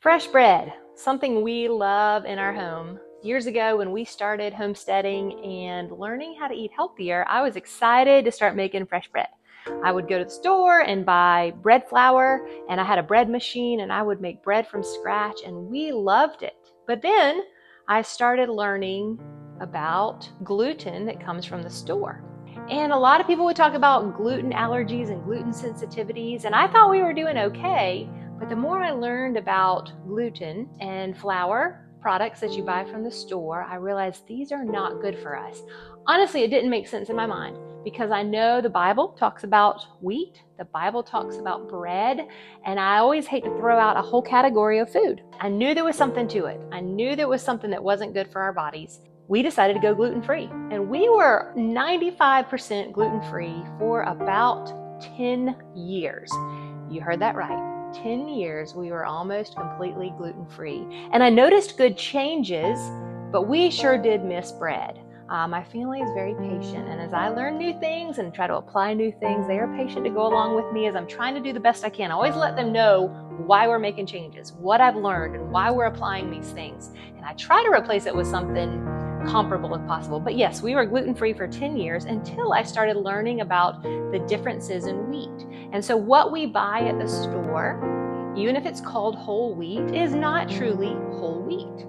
Fresh bread, something we love in our home. Years ago, when we started homesteading and learning how to eat healthier, I was excited to start making fresh bread. I would go to the store and buy bread flour, and I had a bread machine, and I would make bread from scratch, and we loved it. But then I started learning about gluten that comes from the store. And a lot of people would talk about gluten allergies and gluten sensitivities, and I thought we were doing okay. But the more I learned about gluten and flour products that you buy from the store, I realized these are not good for us. Honestly, it didn't make sense in my mind because I know the Bible talks about wheat, the Bible talks about bread, and I always hate to throw out a whole category of food. I knew there was something to it. I knew there was something that wasn't good for our bodies. We decided to go gluten-free, and we were 95% gluten-free for about 10 years. You heard that right. 10 years we were almost completely gluten-free. And I noticed good changes, but we sure did miss bread. My family is very patient, and as I learn new things and try to apply new things, they are patient to go along with me as I'm trying to do the best I can. I always let them know why we're making changes, what I've learned, and why we're applying these things. And I try to replace it with something comparable if possible. But yes, we were gluten-free for 10 years until I started learning about the differences in wheat. And so what we buy at the store, even if it's called whole wheat, is not truly whole wheat.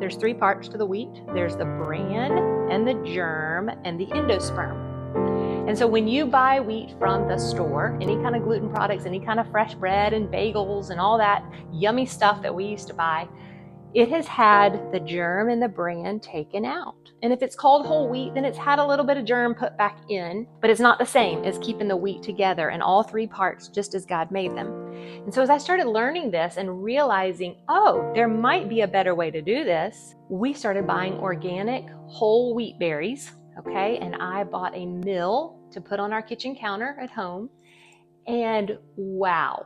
There's three parts to the wheat. There's the bran and the germ and the endosperm. And so when you buy wheat from the store, any kind of gluten products, any kind of fresh bread and bagels and all that yummy stuff that we used to buy, it has had the germ and the bran taken out. And if it's called whole wheat, then it's had a little bit of germ put back in, but it's not the same as keeping the wheat together and all three parts just as God made them. And so as I started learning this and realizing, oh, there might be a better way to do this, we started buying organic whole wheat berries, okay? And I bought a mill to put on our kitchen counter at home. And wow,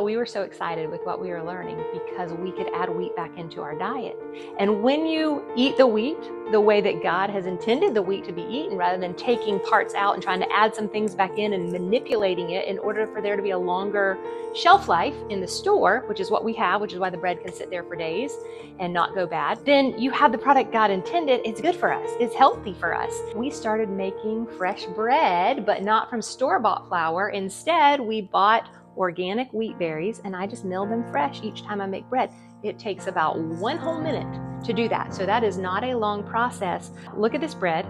we were so excited with what we were learning because we could add wheat back into our diet. And when you eat the wheat the way that God has intended the wheat to be eaten, rather than taking parts out and trying to add some things back in and manipulating it in order for there to be a longer shelf life in the store, which is what we have, which is why the bread can sit there for days and not go bad, then you have the product God intended. It's good for us. It's healthy for us. We started making fresh bread, but not from store-bought flour. Instead, we bought organic wheat berries, and I just mill them fresh each time I make bread. It takes about 1 whole minute to do that. So that is not a long process. Look at this bread.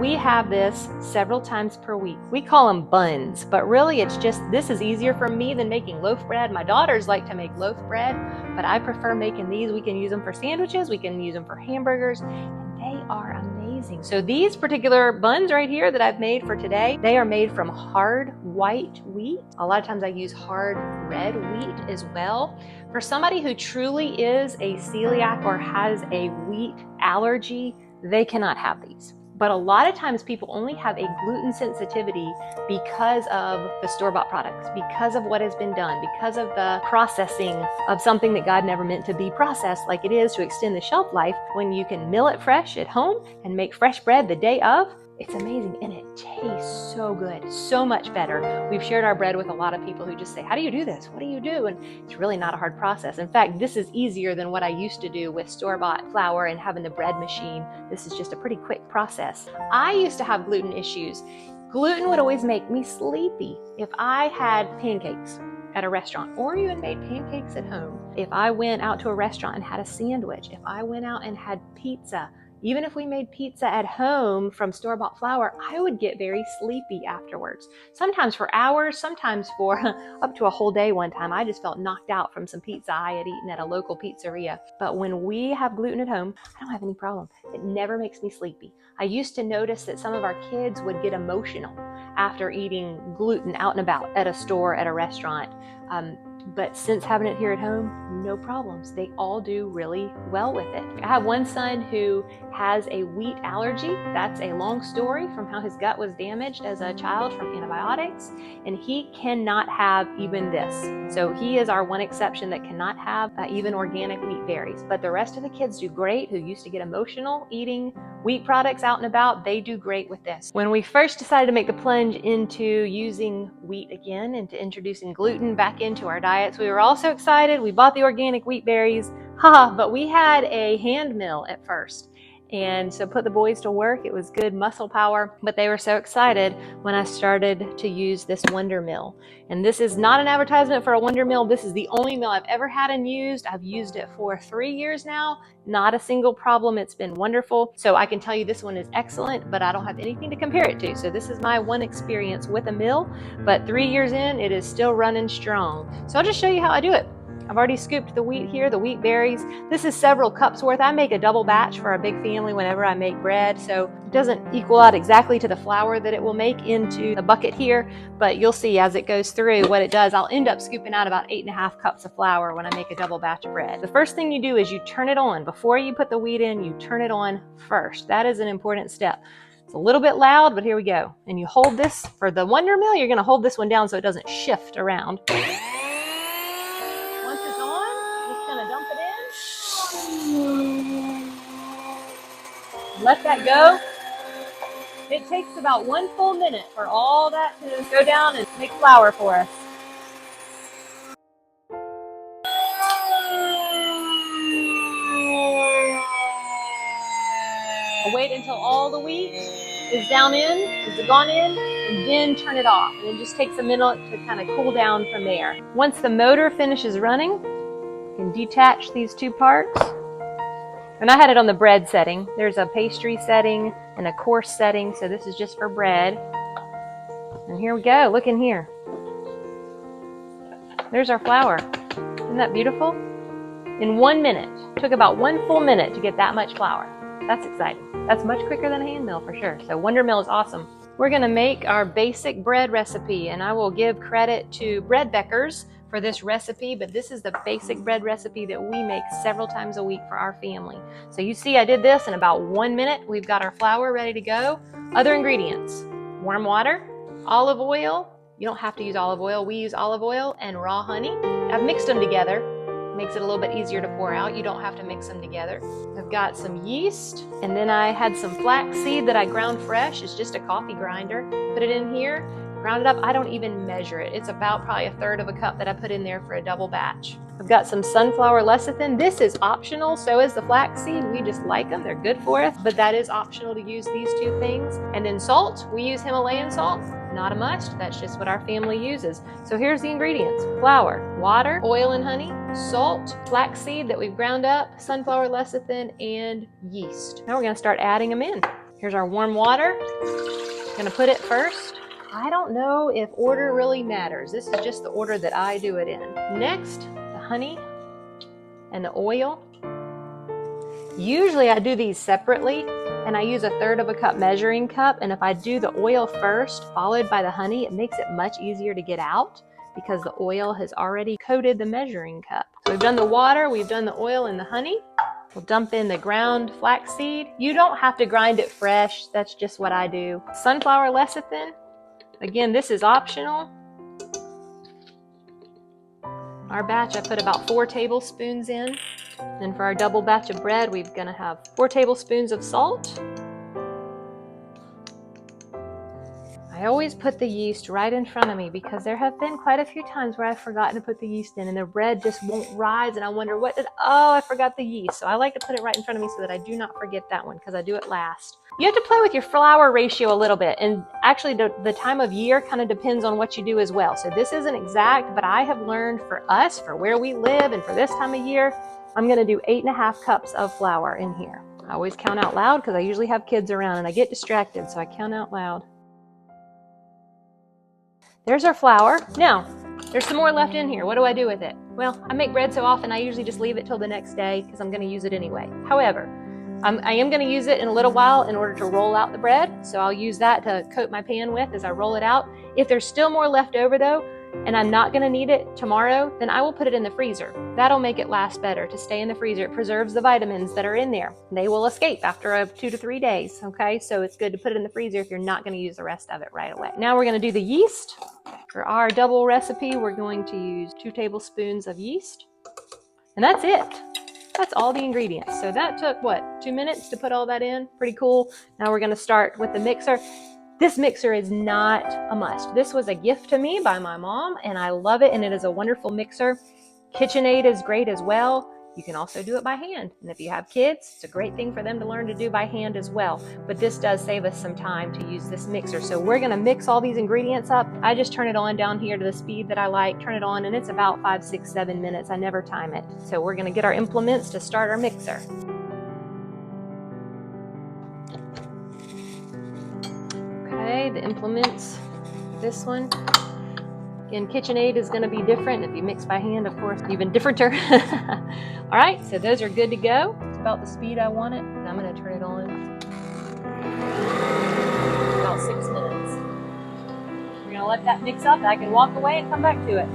We have this several times per week. We call them buns, but really it's just, this is easier for me than making loaf bread. My daughters like to make loaf bread, but I prefer making these. We can use them for sandwiches, we can use them for hamburgers, and they are amazing. So these particular buns right here that I've made for today, they are made from hard white wheat. A lot of times I use hard red wheat as well. For somebody who truly is a celiac or has a wheat allergy, they cannot have these. But a lot of times people only have a gluten sensitivity because of the store-bought products, because of what has been done, because of the processing of something that God never meant to be processed like it is to extend the shelf life. When you can mill it fresh at home and make fresh bread the day of, it's amazing, and it tastes so good, so much better. We've shared our bread with a lot of people who just say, how do you do this? What do you do? And it's really not a hard process. In fact, this is easier than what I used to do with store-bought flour and having the bread machine. This is just a pretty quick process. I used to have gluten issues. Gluten would always make me sleepy. If I had pancakes at a restaurant, or even made pancakes at home, if I went out to a restaurant and had a sandwich, if I went out and had pizza, even if we made pizza at home from store-bought flour, I would get very sleepy afterwards. Sometimes for hours, sometimes for up to a whole day. One time I just felt knocked out from some pizza I had eaten at a local pizzeria. But when we have gluten at home, I don't have any problem. It never makes me sleepy. I used to notice that some of our kids would get emotional after eating gluten out and about at a store, at a restaurant. But since having it here at home, no problems. They all do really well with it. I have one son who has a wheat allergy. That's a long story from how his gut was damaged as a child from antibiotics, and he cannot have even this. So he is our one exception that cannot have even organic wheat berries. But the rest of the kids do great who used to get emotional eating wheat products out and about, they do great with this. When we first decided to make the plunge into using wheat again, into introducing gluten back into our diets, we were all so excited. We bought the organic wheat berries, but we had a hand mill at first. And so put the boys to work. It was good muscle power, but they were so excited when I started to use this wondermill. And this is not an advertisement for a wondermill. This is the only mill I've ever had and used. I've used it for 3 years now. Not a single problem. It's been wonderful. So I can tell you this one is excellent, but I don't have anything to compare it to. So this is my one experience with a mill, but 3 years in, it is still running strong. So I'll just show you how I do it. I've already scooped the wheat here, the wheat berries. This is several cups worth. I make a double batch for a big family whenever I make bread, so it doesn't equal out exactly to the flour that it will make into the bucket here, but you'll see as it goes through what it does. I'll end up scooping out about 8.5 cups of flour when I make a double batch of bread. The first thing you do is you turn it on. Before you put the wheat in, you turn it on first. That is an important step. It's a little bit loud, but here we go. And you hold this, for the wondermill, you're gonna hold this one down so it doesn't shift around. Let that go. It takes about 1 full minute for all that to go down and make flour for us. I'll wait until all the wheat is gone in, and then turn it off. And it just takes a minute to kind of cool down from there. Once the motor finishes running, you can detach these two parts. And I had it on the bread setting. There's a pastry setting and a coarse setting, so this is just for bread. And here we go, look in here. There's our flour. Isn't that beautiful? In 1 minute. Took about 1 full minute to get that much flour. That's exciting. That's much quicker than a hand mill for sure. So wondermill is awesome. We're gonna make our basic bread recipe, and I will give credit to Bread Beckers for this recipe, but this is the basic bread recipe that we make several times a week for our family. So you see I did this in about 1 minute. We've got our flour ready to go. Other ingredients: warm water, olive oil. You don't have to use olive oil. We use olive oil and raw honey. I've mixed them together. Makes it a little bit easier to pour out. You don't have to mix them together. I've got some yeast, and then I had some flax seed that I ground fresh. It's just a coffee grinder. Put it in here. Ground it up. I don't even measure it. It's about probably 1/3 cup that I put in there for a double batch. I've got some sunflower lecithin. This is optional, so is the flaxseed. We just like them. They're good for us, but that is optional to use these two things. And then salt. We use Himalayan salt. Not a must. That's just what our family uses. So here's the ingredients: flour, water, oil and honey, salt, flaxseed that we've ground up, sunflower lecithin, and yeast. Now we're going to start adding them in. Here's our warm water. Going to put it first. I don't know if order really matters. This is just the order that I do it in. Next, the honey and the oil. Usually I do these separately, and I use 1/3 cup measuring cup. And if I do the oil first, followed by the honey, it makes it much easier to get out because the oil has already coated the measuring cup. So we've done the water, we've done the oil and the honey. We'll dump in the ground flaxseed. You don't have to grind it fresh. That's just what I do. Sunflower lecithin. Again, this is optional. Our batch, I put about 4 tablespoons in. And for our double batch of bread, we're gonna have 4 tablespoons of salt. I always put the yeast right in front of me because there have been quite a few times where I've forgotten to put the yeast in and the bread just won't rise, and I wonder I forgot the yeast. So I like to put it right in front of me so that I do not forget that one because I do it last. You have to play with your flour ratio a little bit, and actually the time of year kind of depends on what you do as well. So this isn't exact, but I have learned for us, for where we live and for this time of year, I'm gonna do 8.5 cups of flour in here. I always count out loud because I usually have kids around and I get distracted, so I count out loud. There's our flour. Now, there's some more left in here. What do I do with it? Well, I make bread so often I usually just leave it till the next day because I'm gonna use it anyway. However, I am gonna use it in a little while in order to roll out the bread. So I'll use that to coat my pan with as I roll it out. If there's still more left over though, and I'm not gonna need it tomorrow, then I will put it in the freezer. That'll make it last better to stay in the freezer. It preserves the vitamins that are in there. They will escape after 2 to 3 days, okay? So it's good to put it in the freezer if you're not gonna use the rest of it right away. Now we're gonna do the yeast. For our double recipe, we're going to use 2 tablespoons of yeast. And that's it. That's all the ingredients. So that took, what, 2 minutes to put all that in? Pretty cool. Now we're gonna start with the mixer. This mixer is not a must. This was a gift to me by my mom, and I love it, and it is a wonderful mixer. KitchenAid is great as well. You can also do it by hand. And if you have kids, it's a great thing for them to learn to do by hand as well. But this does save us some time to use this mixer. So we're gonna mix all these ingredients up. I just turn it on down here to the speed that I like, turn it on, and it's about 5, 6, 7 minutes. I never time it. So we're gonna get our implements to start our mixer. Okay, the implements, this one. Again, KitchenAid is going to be different. If you mix by hand, of course, even differenter. All right, so those are good to go. It's about the speed I want it. And I'm going to turn it on. About 6 minutes. We're going to let that mix up. I can walk away and come back to it.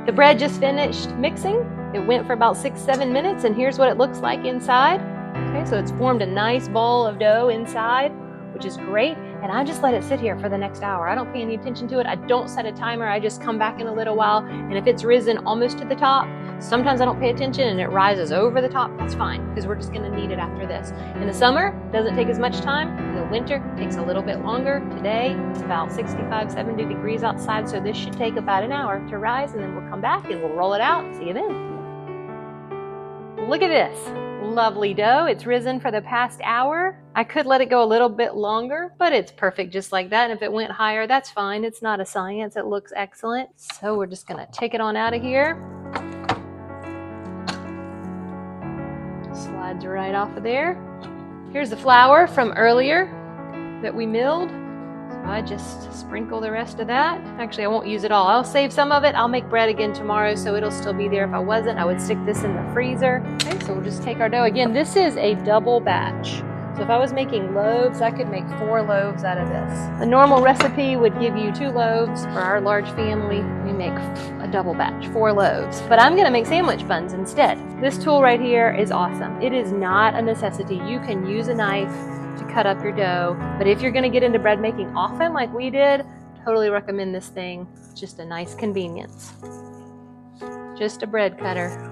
The bread just finished mixing. It went for about 6, 7 minutes, and here's what it looks like inside. Okay, so it's formed a nice ball of dough inside, which is great. And I just let it sit here for the next hour. I don't pay any attention to it. I don't set a timer. I just come back in a little while. And if it's risen almost to the top, sometimes I don't pay attention and it rises over the top. That's fine, because we're just gonna need it after this. In the summer, it doesn't take as much time. In the winter, it takes a little bit longer. Today, it's about 65, 70 degrees outside. So this should take about an hour to rise, and then we'll come back and we'll roll it out. See you then. Look at this. Lovely dough. It's risen for the past hour. I could let it go a little bit longer, but it's perfect just like that. And if it went higher, that's fine. It's not a science. It looks excellent. So we're just gonna take it on out of here. Slides right off of there. Here's the flour from earlier that we milled. So I just sprinkle the rest of that. Actually, I won't use it all. I'll save some of it. I'll make bread again tomorrow, so it'll still be there. If I wasn't, I would stick this in the freezer. Okay, so we'll just take our dough. Again, this is a double batch. So if I was making loaves, I could make 4 loaves out of this. A normal recipe would give you 2 loaves. For our large family, we make a double batch, 4 loaves. But I'm gonna make sandwich buns instead. This tool right here is awesome. It is not a necessity. You can use a knife to cut up your dough. But if you're gonna get into bread making often like we did, totally recommend this thing. It's just a nice convenience. Just a bread cutter.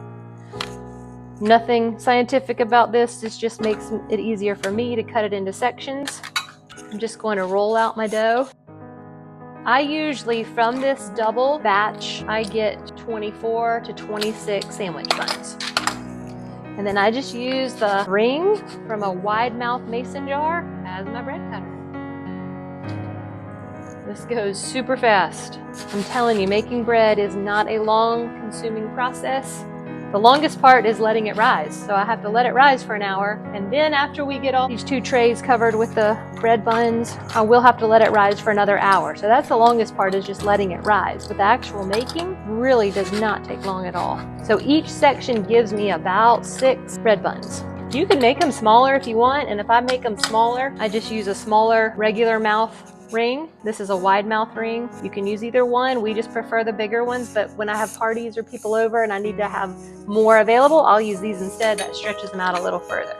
Nothing scientific about this. This just makes it easier for me to cut it into sections. I'm just going to roll out my dough. I usually, from this double batch, I get 24 to 26 sandwich buns. And then I just use the ring from a wide mouth mason jar as my bread cutter. This goes super fast. I'm telling you, making bread is not a long consuming process. The longest part is letting it rise. So I have to let it rise for an hour. And then after we get all these 2 trays covered with the bread buns, I will have to let it rise for another hour. So that's the longest part, is just letting it rise. But the actual making really does not take long at all. So each section gives me about 6 bread buns. You can make them smaller if you want. And if I make them smaller, I just use a smaller regular mouth ring. This is a wide mouth ring. You can use either one. We just prefer the bigger ones, but when I have parties or people over and I need to have more available, I'll use these instead. That stretches them out a little further.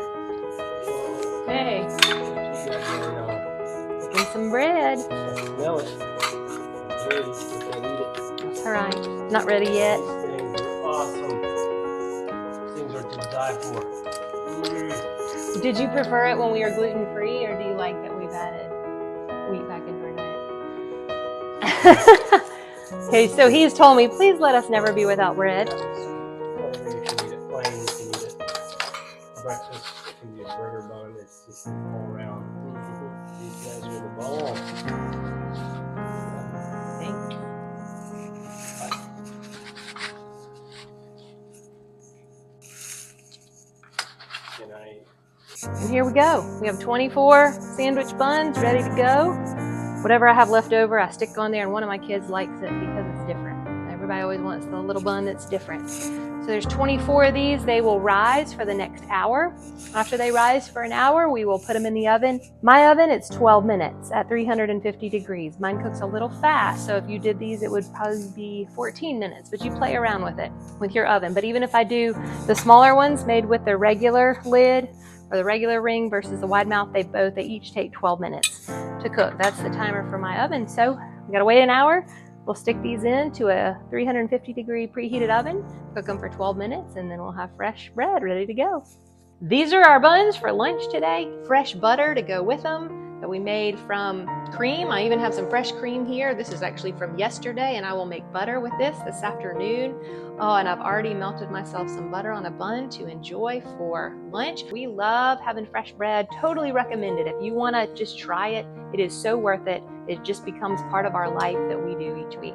Okay. Making some bread. Smell it. I'm ready. I can't eat it. That's all right. Not ready yet. These things are awesome. These things are to die for. Did you prefer it when we were gluten-free, or do you like that we've added wheat back into our diet? Okay, so he's told me, please let us never be without bread. You can eat it plain, you can eat it breakfast, you can use burger bun, it's just all around. These guys are the bomb. Thank you. And here we go. We have 24 sandwich buns ready to go. Whatever I have left over, I stick on there, and one of my kids likes it because it's different. Everybody always wants the little bun that's different. So there's 24 of these. They will rise for the next hour. After they rise for an hour, we will put them in the oven. My oven, it's 12 minutes at 350 degrees. Mine cooks a little fast, so if you did these, it would probably be 14 minutes, but you play around with it with your oven. But even if I do the smaller ones made with the regular lid or the regular ring versus the wide mouth, they each take 12 minutes to cook. That's the timer for my oven. So You gotta wait an hour. We'll stick these into a 350-degree preheated oven, cook them for 12 minutes, and then we'll have fresh bread ready to go. These are our buns for lunch today. Fresh butter to go with them that we made from cream. I even have some fresh cream here. This is actually from yesterday, and I will make butter with this afternoon. Oh, and I've already melted myself some butter on a bun to enjoy for lunch. We love having fresh bread. Totally recommend it. If you want to just try it, it is so worth it. It just becomes part of our life that we do each week.